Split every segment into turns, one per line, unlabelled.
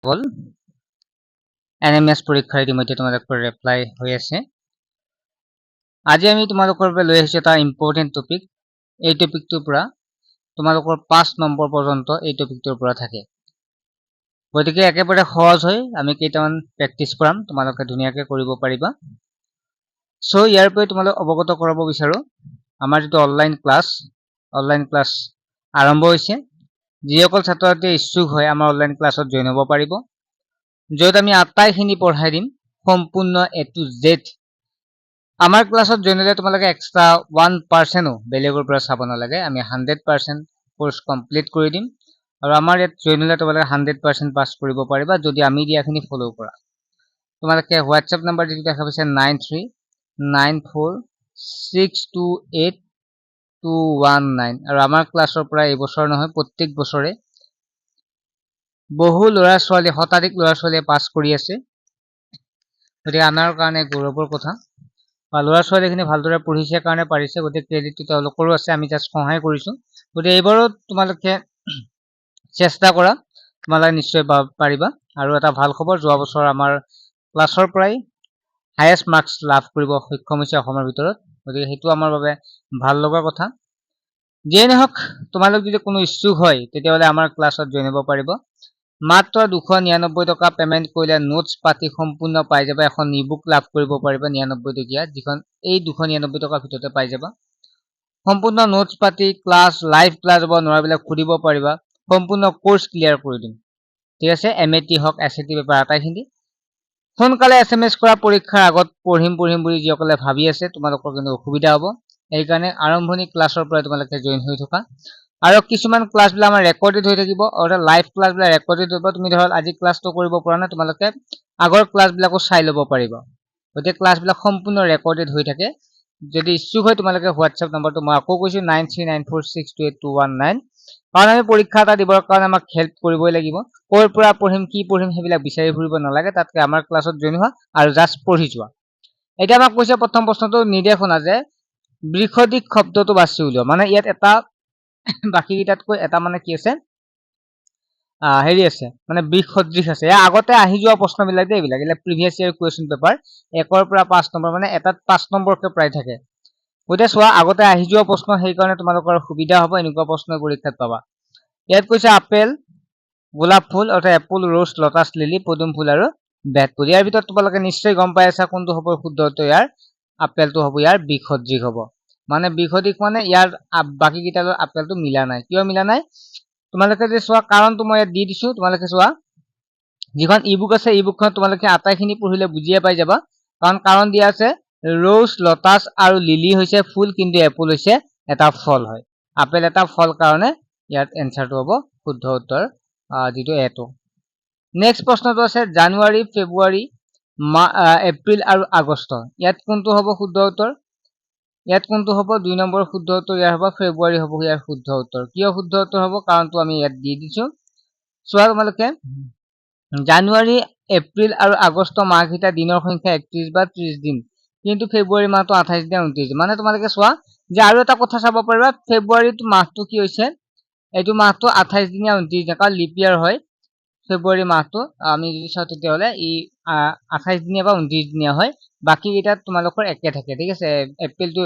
হল NMS পৰীক্ষাৰ ইতিমধ্যে তোমালোকৰ এপ্লাই হৈ আছে। আজি আমি তোমালোকৰ বাবে লৈ আহিছো এটা ইম্পৰ্টেন্ট টপিক। এই টপিকটোৰ পৰা তোমালোকৰ 5 নম্বৰ পৰ্যন্ত এই টপিকটোৰ পৰা থাকে। গতিকে একেবাৰে সহজ হয়, আমি কেইটামান প্ৰেক্টিছ কৰাম, তোমালোকে ধুনীয়াকৈ কৰিব পাৰিবা। সো ইয়াৰ পৰা তোমালোক অৱগত কৰাব বিচাৰো, আমাৰ যেটো অনলাইন ক্লাছ আৰম্ভ হৈছে। যিসকল ছাত্ৰ ছাত্ৰী ইচ্ছুক হয় আমাৰ অনলাইন ক্লাছত জইন হ'ব পাৰিব, য'ত আমি আটাইখিনি পঢ়াই দিম সম্পূৰ্ণ A to Z। আমাৰ ক্লাছত জইন হ'লে তোমালোকে এক্সট্ৰা 1% বেলেগৰ পৰা চাব নালাগে, আমি 100% কোৰ্স কমপ্লিট কৰি দিম। আৰু আমাৰ ইয়াত জইন হ'লে তোমালোকে 100% পাছ কৰিব পাৰিবা যদি আমি দিয়াখিনি ফলো কৰা। তোমালোকে হোৱাটছএপ নাম্বাৰ যেটো দেখা পাইছে 9394628219 আৰু আমাৰ ক্লাছৰ পৰা এই বছৰ নহয় প্ৰত্যেক বছৰে বহু ল'ৰা ছোৱালী শতাধিক ল'ৰা ছোৱালীয়ে পাছ কৰি আছে। গতিকে আমাৰ কাৰণে গৌৰৱৰ কথা, বা ল'ৰা ছোৱালীখিনি ভালদৰে পঢ়িছে কাৰণে পাৰিছে, গতিকে ক্ৰেডিটটো তেওঁলোকৰো আছে, আমি জাষ্ট সহায় কৰিছো। গতিকে এইবাৰো তোমালোকে চেষ্টা কৰা, তোমালোকে নিশ্চয় পাৰিবা। আৰু এটা ভাল খবৰ, যোৱা বছৰ আমাৰ ক্লাছৰ পৰাই হাইয়েষ্ট মাৰ্কস লাভ কৰিব সক্ষম হৈছে অসমৰ ভিতৰত। গতিকে সেইটো আমাৰ বাবে ভাল লগা কথা। যিয়ে নহওক, তোমালোক যদি কোনো ইচ্ছুক হয় তেতিয়াহ'লে আমাৰ ক্লাছত জইন হ'ব পাৰিব। মাত্ৰ 299 টকা পেমেন্ট কৰিলে নোটস পাতি সম্পূৰ্ণ পাই যাবা। এখন ইবুক লাভ কৰিব পাৰিবা 99 টকীয়া, যিখন এই 299 টকাৰ ভিতৰতে পাই যাবা। সম্পূৰ্ণ নোটস পাতি, ক্লাছ লাইভ ক্লাছ হ'ব, নোৱাৰবিলাক খুলিব পাৰিবা। সম্পূৰ্ণ কোৰ্স ক্লিয়াৰ কৰি দিম, ঠিক আছে। MAT হওক SAT পেপাৰ আটাইখিনি সোনকালে SMS কৰা। পৰীক্ষাৰ আগত পঢ়িম বুলি যিসকলে ভাবি আছে তোমালোকৰ কিন্তু অসুবিধা হ'ব, এইকাৰণে আৰম্ভণি ক্লাছৰ পৰা তোমালোকে জইন হৈ থকা। আৰু কিছুমান ক্লাছবিলাক আমাৰ ৰেকৰ্ডেড হৈ থাকিব, অৰ্থাৎ লাইভ ক্লাছবিলাক ৰেকৰ্ডেড হ'ব। তুমি ধৰা আজি ক্লাছটো কৰিব পৰা নাই, তোমালোকে আগৰ ক্লাছবিলাকো চাই ল'ব পাৰিবা। গতিকে ক্লাছবিলাক সম্পূৰ্ণ ৰেকৰ্ডেড হৈ থাকে। যদি ইচ্ছুক হয় তোমালোকে হোৱাটছএপ নম্বৰটো মই আকৌ কৈছো 9394628219, কাৰণ আমি পৰীক্ষা এটা দিবৰ কাৰণে আমাক হেল্প কৰিবই লাগিব। ক'ৰ পৰা পঢ়িম, কি পঢ়িম সেইবিলাক বিচাৰি ফুৰিব নালাগে, তাতকে আমাৰ ক্লাছত জইন হোৱা আৰু জাষ্ট পঢ়ি যোৱা। এতিয়া আমাক কৈছে প্ৰথম প্ৰশ্নটো নিৰ্দেশনা যে বৃহদিক শব্দটো বাছি উলিওৱা। মানে ইয়াত এটা বাকী কেইটাতকৈ এটা মানে কি আছে, হেৰি আছে, মানে বৃহদৃশ আছে। আগতে আহি যোৱা প্ৰশ্নবিলাক দেই, এইবিলাক প্ৰিভিয়াছ ইয়াৰ কুৱেশ্যন পেপাৰ 1 পৰা 5 নম্বৰ, মানে এটাত 5 নম্বৰকে প্ৰায় থাকে। গতিকে চোৱা, আগতে আহি যোৱা প্ৰশ্ন, সেইকাৰণে তোমালোকৰ সুবিধা হ'ব, এনেকুৱা প্ৰশ্ন পৰীক্ষাত পাবা। ইয়াত কৈছে আপেল, গোলাপ ফুল অৰ্থাৎ এপল, ৰ'জ, লটাছ, লিলি, পদুম ফুল আৰু বেতফুল। ইয়াৰ ভিতৰত তোমালোকে নিশ্চয় গম পাই আছা কোনটো হ'ব শুদ্ধ উত্তৰ। ইয়াৰ আপেলটো হ'ব ইয়াৰ বৃহদৃশ হ'ব। মানে বৃহদৃশ মানে ইয়াৰ বাকী কেইটাৰ আপেলটো মিলা নাই। কিয় মিলা নাই তোমালোকে যে চোৱা, কাৰণটো মই ইয়াত দি দিছো। তোমালোকে চোৱা, যিখন ইবুক আছে ইবুকখন তোমালোকে আটাইখিনি পঢ়িলে বুজিয়ে পাই যাবা, কাৰণ দিয়া আছে ৰ'জ, লটাছ আৰু লিলি হৈছে ফুল, কিন্তু এপল হৈছে এটা ফল হয়। আপেল এটা ফল কাৰণে ইয়াত এনসাৰটো হ'ব শুদ্ধ উত্তৰ, যেটো এটো। নেক্সট প্ৰশ্নটো আছে জানুৱাৰী, ফেব্ৰুৱাৰী, এপ্ৰিল আৰু আগষ্ট। ইয়াত কোনটো হ'ব শুদ্ধ উত্তৰ? ইয়াত কোনটো হ'ব 2 নম্বৰ শুদ্ধ উত্তৰ? ইয়াৰ হ'ব ফেব্ৰুৱাৰী হ'ব ইয়াৰ শুদ্ধ উত্তৰ। কিয় শুদ্ধ উত্তৰ হ'ব? কাৰণটো আমি ইয়াত দি দিছো। চোৱা তোমালোকে, জানুৱাৰী, এপ্ৰিল আৰু আগষ্ট মাহকেইটা দিনৰ সংখ্যা 31 বা 30 দিন, কিন্তু ফেব্ৰুৱাৰী মাহটো 28 দিন 29 দিন। মানে তোমালোকে চোৱা যে আৰু এটা কথা চাব পাৰিবা, ফেব্ৰুৱাৰী মাহটো কি হৈছে, এইটো মাহটো 28 দিনীয়া 29 দিনীয়া, কাৰণ লিপ ইয়াৰ হয়। ফেব্ৰুৱাৰী মাহটো আমি যদি চাওঁ তেতিয়াহ'লে ই 28 দিনীয়া বা 29 দিনীয়া হয়। বাকী কেইটাত তোমালোকৰ একে থাকে, ঠিক আছে। এপ্ৰিলটো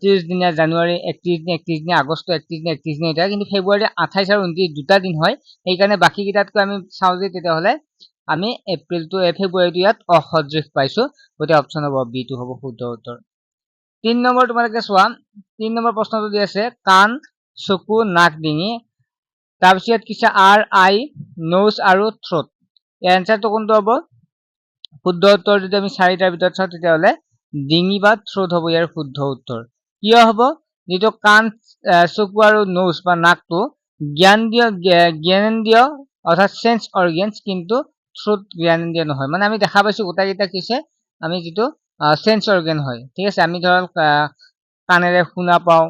30 দিনীয়া, জানুৱাৰী 31 দিনীয়া, আগষ্ট 31 দিনীয়া এটা, কিন্তু ফেব্ৰুৱাৰী 28 আৰু 29 দুটা দিন হয়। সেইকাৰণে বাকী কেইটাতকৈ আমি চাওঁ যে তেতিয়াহ'লে আমি ফেব্ৰুৱাৰীটো ইয়াত অসদৃশ পাইছো। গতিকে অপশ্যন হ'ব বি টো হ'ব শুদ্ধ উত্তৰ। 3 নম্বৰ তোমালোকে চোৱা, 3 নম্বৰ প্ৰশ্নটো দি আছে কাণ, চকু, নাক, ডিঙি, তাৰপিছত কিছু আই, নোজ আৰু থ্ৰোট। ইয়াৰ এনসাৰটো কোনটো হ'ব? শুদ্ধ উত্তৰ যদি আমি 4টাৰ ভিতৰত চাওঁ তেতিয়াহ'লে ডিঙি বা থ্ৰোট হ'ব ইয়াৰ শুদ্ধ উত্তৰ। কিয় হ'ব? যিটো কাণ, চকু আৰু নোজ বা নাকটো জ্ঞানেন্দ্ৰিয় অৰ্থাৎ সেন্স অৰ্গেনছ, কিন্তু থ্ৰোট জ্ঞানেন্দ্ৰিয় নহয়। মানে আমি দেখা পাইছো গোটেইকেইটা কিছে আমি যিটো সেন্স অৰ্গেন হয়, ঠিক আছে। আমি ধৰক কাণেৰে শুনা পাওঁ,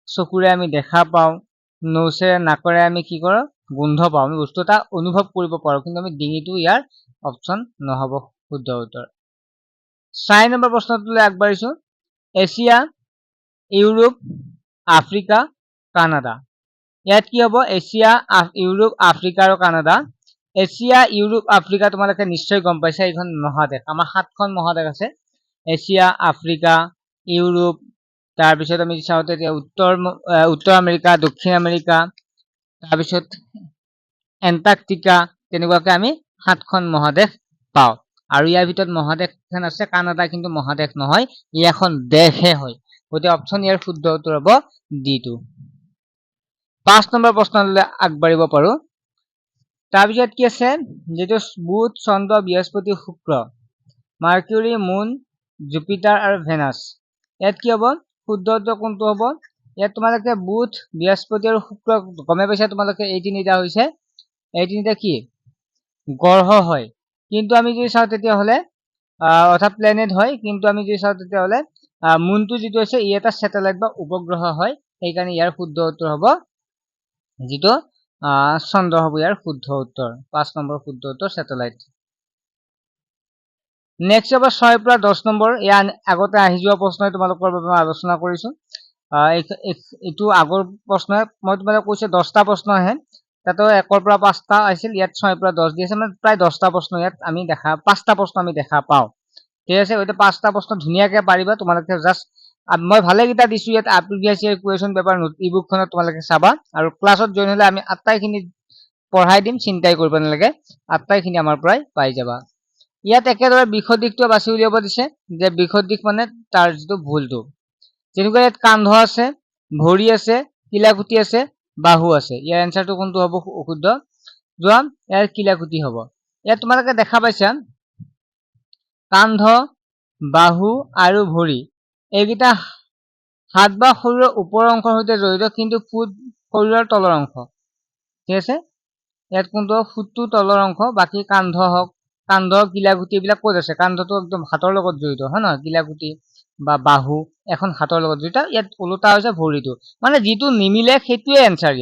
চকুৰে আমি দেখা পাওঁ, নোচেৰে নাকৰে আমি কি কৰোঁ গোন্ধ পাওঁ, আমি বস্তু এটা অনুভৱ কৰিব পাৰো, কিন্তু আমি ডিঙিটো ইয়াৰ অপশ্যন নহ'ব শুদ্ধ উত্তৰ। 4 নম্বৰ প্ৰশ্নটোলৈ আগবাঢ়িছো, এছিয়া, ইউৰোপ, আফ্ৰিকা, কানাডা। ইয়াত কি হ'ব? এছিয়া, ইউৰোপ, আফ্ৰিকা আৰু কানাডা। এছিয়া, ইউৰোপ, আফ্ৰিকা তোমালোকে নিশ্চয় গম পাইছা এইখন মহাদেশ। আমাৰ 7খন মহাদেশ আছে, এছিয়া, আফ্ৰিকা, ইউৰোপ, তাৰপিছত আমি চাওঁতে এতিয়া উত্তৰ আমেৰিকা, দক্ষিণ আমেৰিকা, তাৰপিছত এণ্টাৰ্কটিকা, তেনেকুৱাকে আমি 7খন মহাদেশ পাওঁ। আৰু ইয়াৰ ভিতৰত মহাদেশখন আছে কানাডা, কিন্তু মহাদেশ নহয়, ই এখন দেশহে হয়। গতিকে অপশ্যন ইয়াৰ শুদ্ধ উত্তৰ হ'ব ডিটো। 5 নম্বৰ প্ৰশ্নলৈ আগবাঢ়িব পাৰো। তাৰপিছত কি আছে, যিটো বুধ, চন্দ্ৰ, বৃহস্পতি, শুক্ৰ, মাৰ্কিউৰী, মুন, জুপিটাৰ আৰু ভেনাছ, ইয়াত কি হ'ব শুদ্ধ উত্তৰ কোনটো হ'ব? ইয়াত তোমালোকে বুধ, বৃহস্পতি আৰু শুক্ৰ গমে পাইছা তোমালোকে, এই তিনিটা হৈছে, এই তিনিটা কি গ্ৰহ হয়। কিন্তু আমি যদি চাওঁ তেতিয়াহ'লে অৰ্থাৎ প্লেনেট হয়, কিন্তু আমি যদি চাওঁ তেতিয়াহ'লে মুনটো যিটো আছে ই এটা ছেটেলাইট বা উপগ্ৰহ হয়। সেইকাৰণে ইয়াৰ শুদ্ধ উত্তৰ হ'ব যিটো চন্দ্ৰ হ'ব ইয়াৰ শুদ্ধ উত্তৰ। 5 নম্বৰ শুদ্ধ উত্তৰ ছেটেলাইট। নেক্সট হ'ব 6 পৰা 10 নম্বৰ। ইয়াৰ আগতে আহি যোৱা প্ৰশ্নই তোমালোকৰ বাবে মই আলোচনা কৰিছো। এইটো আগৰ প্ৰশ্নই মই তোমালোকক কৈছো 10টা প্ৰশ্ন আহে, তাতো 1 পৰা 5টা আহিছিল, ইয়াত 6 পৰা 10 দি আছে, মানে প্ৰায় 10টা প্ৰশ্ন ইয়াত আমি 5টা প্ৰশ্ন আমি দেখা পাওঁ। ঠিক আছে, গতিকে 5টা প্ৰশ্ন ধুনীয়াকে পাৰিবা তোমালোকে। জাষ্ট মই ভালেকেইটা দিছো ইয়াত, প্ৰিভিয়াছ ইয়াৰ কুৱেশ্যন পেপাৰ ইবুকখনত তোমালোকে চাবা, আৰু ক্লাছত জইন হলে আমি আটাইখিনি পঢ়াই দিম, চিন্তাই কৰিব নালাগে, আটাইখিনি আমাৰ পৰাই পাই যাবা। ইয়াত একেদৰে বিশদ দিশটো বাছি উলিয়াব দিছে, যে বিশদ দিশ মানে তাৰ যিটো ভুলটো। যেনেকুৱা ইয়াত কান্ধ আছে, ভৰি আছে, কিলাকুটি আছে, বাহু আছে, ইয়াৰ এনচাৰটো কোনটো হ'ব অশুদ্ধ? যোৱা ইয়াৰ কিলাকুটি হ'ব। ইয়াত তোমালোকে দেখা পাইছা কান্ধ, বাহু আৰু ভৰি এইকেইটা হাত বা শৰীৰৰ ওপৰৰ অংশৰ সৈতে জড়িত, কিন্তু ফুট শৰীৰৰ তলৰ অংশ। ঠিক আছে, ইয়াত কোনটো ফুটটো তলৰ অংশ, বাকী কান্ধ হওক, কান্ধ, কিলাকুটি এইবিলাক ক'ত আছে? কান্ধটো একদম হাতৰ লগত জড়িত হয় নহয়, কিলাকুটি বা বাহু এখন হাতৰ লগত জড়িত। ইয়াত ওলোটা হৈছে ভৰিটো, মানে যিটো নিমিলে সেইটোৱে এনচাৰ।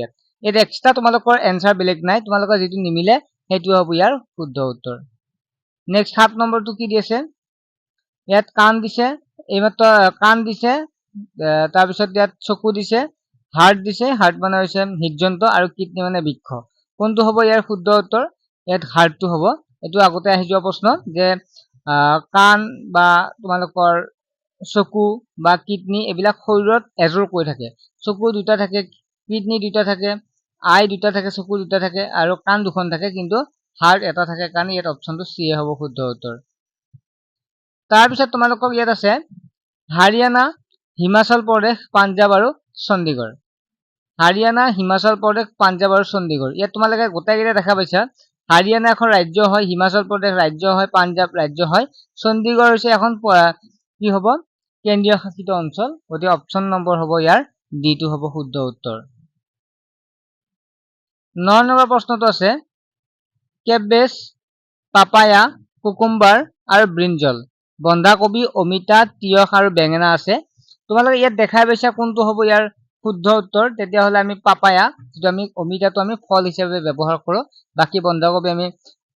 ইয়াত এক্সট্ৰা তোমালোকৰ এনচাৰ বেলেগ নাই, তোমালোকৰ যিটো নিমিলে সেইটোৱে হ'ব ইয়াৰ শুদ্ধ উত্তৰ। নেক্সট 7 নম্বৰটো কি দি আছে? ইয়াত কাণ দিছে, এইমাত্ৰ কাণ দিছে, তাৰপিছত ইয়াত চকু দিছে, হাৰ্ট দিছে, হাৰ্ট মানে হৈছে হৃদযন্ত্ৰ, আৰু কিডনী মানে বৃক্ষ। কোনটো হ'ব ইয়াৰ শুদ্ধ উত্তৰ? ইয়াত হাৰ্টটো হ'ব। এইটো আগতে আহি যোৱা প্ৰশ্ন, যে কাণ বা তোমালোকৰ চকু বা কিডনী এইবিলাক শৰীৰত এযোৰ কৈ থাকে। চকু 2টা থাকে, কিডনী 2টা থাকে, আই 2টা থাকে, চকু 2টা থাকে, আৰু কাণ 2খন থাকে, কিন্তু হাৰ্ট এটা থাকে কাৰণে ইয়াত অপশ্যনটো চি হ'ব শুদ্ধ উত্তৰ। তাৰপিছত তোমালোকক ইয়াত আছে হাৰিয়ানা, হিমাচল প্ৰদেশ, পাঞ্জাৱ আৰু চণ্ডীগড়। হাৰিয়ানা, হিমাচল প্ৰদেশ, পাঞ্জাৱ আৰু চণ্ডীগড়, ইয়াত তোমালোকে গোটেইকেইটা দেখা পাইছা। হাৰিয়ানা এখন ৰাজ্য হয়, হিমাচল প্ৰদেশ ৰাজ্য হয়, পাঞ্জাৱ ৰাজ্য হয়, চণ্ডীগড় হৈছে এখন কি হ'ব কেন্দ্ৰীয় শাসিত অঞ্চল। গতিকে অপশ্যন নম্বৰ হ'ব ইয়াৰ ডিটো হ'ব শুদ্ধ উত্তৰ। 9 নম্বৰ প্ৰশ্নটো আছে কেবেজ, পাপায়া, কুকুম্বাৰ আৰু ব্ৰিঞ্জল, বন্ধাকবি, অমিতা, তিয়হ আৰু বেঙেনা আছে। তোমালোকে ইয়াত দেখাই পাইছা কোনটো হ'ব ইয়াৰ শুদ্ধ উত্তৰ? তেতিয়াহ'লে আমি পাপায়া, যিটো আমি অমিতাটো আমি ফল হিচাপে ব্যৱহাৰ কৰো, বাকী বন্ধাকবি আমি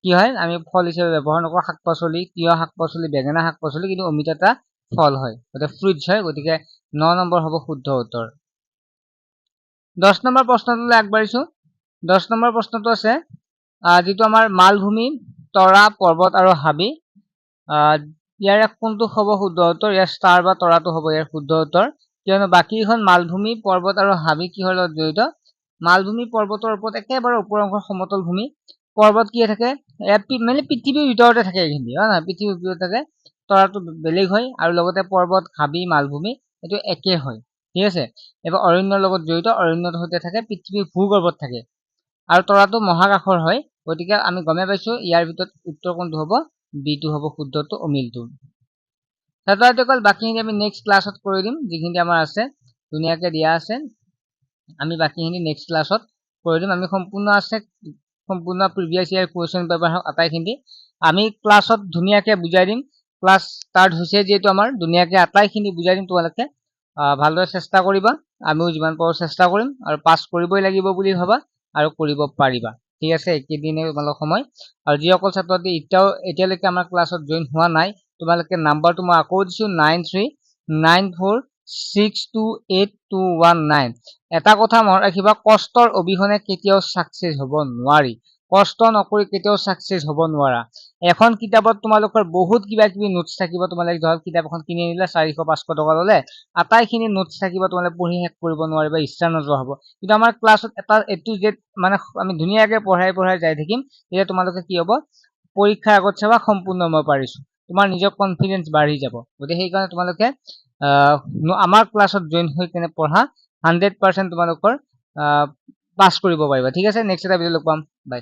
কি হয় আমি ফল হিচাপে ব্যৱহাৰ নকৰো, শাক পাচলি, তিয়হ শাক পাচলি, বেঙেনা শাক পাচলি, কিন্তু অমিতা এটা ফল হয়, গতিকে ফ্ৰুইটছ হয়। গতিকে 9 নম্বৰ হ'ব শুদ্ধ উত্তৰ। 10 নম্বৰ প্ৰশ্নটোলৈ আগবাঢ়িছো। 10 নম্বৰ প্ৰশ্নটো আছে যিটো আমাৰ মালভূমি, তৰা, পৰ্বত আৰু হাবি, ইয়াৰ কোনটো হ'ব শুদ্ধ উত্তৰ? ইয়াৰ ষ্টাৰ বা তৰাটো হ'ব ইয়াৰ শুদ্ধ উত্তৰ, কিয়নো বাকীখন মালভূমি, পৰ্বত আৰু হাবি কিহৰ লগত জড়িত? মালভূমি পৰ্বতৰ ওপৰত একেবাৰে ওপৰ অংশ সমতল ভূমি, পৰ্বত কি থাকে মানে পৃথিৱীৰ ভিতৰতে থাকে, এইখিনি হয় নহয়, পৃথিৱীৰ ভিতৰত থাকে। তৰাটো বেলেগ হয়, আৰু লগতে পৰ্বত, হাবি, মালভূমি এইটো একে হয়। ঠিক আছে, এবাৰ অৰণ্যৰ লগত জড়িত, অৰণ্যৰ সৈতে থাকে, পৃথিৱীৰ ভূগৰ্ভত থাকে, আৰু তৰাটো মহাকাশৰ হয়। গতিকে আমি গমে পাইছো ইয়াৰ ভিতৰত উত্তৰ কোনটো হ'ব? বিটো হ'ব শুদ্ধটো, অমিলটো। ছাত্ৰ-ছাত্ৰীসকল বাকীখিনি আমি নেক্সট ক্লাছত কৰি দিম, যিখিনি আমাৰ আছে ধুনীয়াকে দিয়া আছে, আমি বাকীখিনি নেক্সট ক্লাছত কৰি দিম। আমি সম্পূৰ্ণ প্ৰিভিয়াছ ইয়াৰ কুৱেশ্যন পেপাৰ হওক আটাইখিনি আমি ক্লাছত ধুনীয়াকে বুজাই দিম। ক্লাছ ষ্টাৰ্ট হৈছে যিহেতু আমাৰ, ধুনীয়াকে আটাইখিনি বুজাই দিম, তোমালোকে ভালদৰে চেষ্টা কৰিবা, আমিও যিমান পাৰো চেষ্টা কৰিম, আৰু পাছ কৰিবই লাগিব বুলি ভাবা আৰু কৰিব পাৰিবা। ঠিক আছে, একেদিনে তোমালোক সময়, আৰু যিসকল ছাত্ৰ-ছাত্ৰী এতিয়ালৈকে আমাৰ ক্লাছত জইন হোৱা নাই, তোমালোকে নাম্বাৰটো মই আকৌ দিছো 9394628219। এটা কথা মনত ৰাখিবা, কষ্টৰ অবিহনে কেতিয়াও ছাকচেছ হ'ব নোৱাৰি। কষ্ট নকৰি কেতিয়াও সাকসেস হ'ব নোৱাৰা এখন কিতাপত তোমালোকৰ বহুত কিবা কিবি নোটছ থাকিব তোমালোকে ধৰ কিতাপ এখন কিনি আনিলা 400-500 টকা ললে আটাইখিনি নোটছ থাকিব তোমালোকে পঢ়ি শেষ কৰিব নোৱাৰিবা ইচ্ছা নোযোৱা হ'ব কিন্তু আমাৰ ক্লাছত এটা এটু জেড মানে আমি ধুনীয়াকৈ পঢ়াই যাই থাকিম তেতিয়া তোমালোকে কি হ'ব পৰীক্ষাৰ আগত চাবা সম্পূৰ্ণ মই পাৰিছো তোমাৰ নিজৰ কনফিডেন্স বাঢ়ি যাব গতিকে সেইকাৰণে তোমালোকে আমাৰ ক্লাছত জয়েন হৈ কেনে পঢ়া 100% তোমালোকৰ পাছ কৰিব পাৰিবা ঠিক আছে নেক্সট এটা ভিডিঅ' লগ পাম বাই